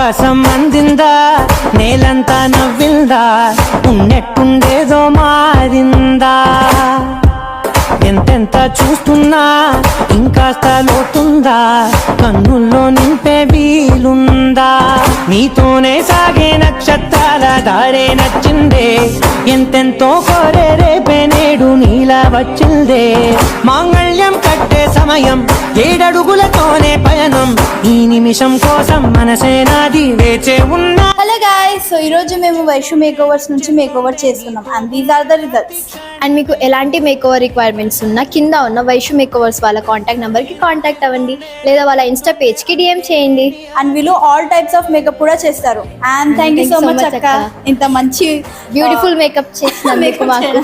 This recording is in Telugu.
ఆకాశం అందిందా, నేలంతా నవ్విందా, ఉన్నట్టుండేదో మారిందా. ఎంతెంత చూస్తున్నా ఇంకాస్త లోతుందా, కన్నుల్లో నింపే వీలుందా. నీతోనే సాగే నక్షత్రాల దారే నచ్చిందే, ఎంతెంతో కోరే రేపే నేడు నీలా వచ్చిందే. మాంగళ్యం కట్టే సమయం 7 అడుగులతోనే పయనం, ఈ నిమిషం కోసం మనసే నాది వేచే ఉన్నా. హలో గాయ్స్, సో ఈరోజు మేము వైషు మేకోవర్స్ నుంచి మేకోవర్ చేస్తున్నాం and these are the results. And మీకు ఎలాంటి మేకోవర్ రిక్వైర్మెంట్స్ ఉన్నా కింద ఉన్న వైషు మేకోవర్స్ వాళ్ళ కాంటాక్ట్ నెంబర్కి కాంటాక్ట్ అవ్వండి, లేదా వాళ్ళ ఇన్స్టా పేజ్కి DM చేయండి. అండ్ వీళ్ళు ఆల్ టైప్స్ ఆఫ్ మేకప్ కూడా చేస్తారు. And thank you so much అక్క, ఇంత మంచి బ్యూటిఫుల్ మేకప్ చేసినందుకు మాకు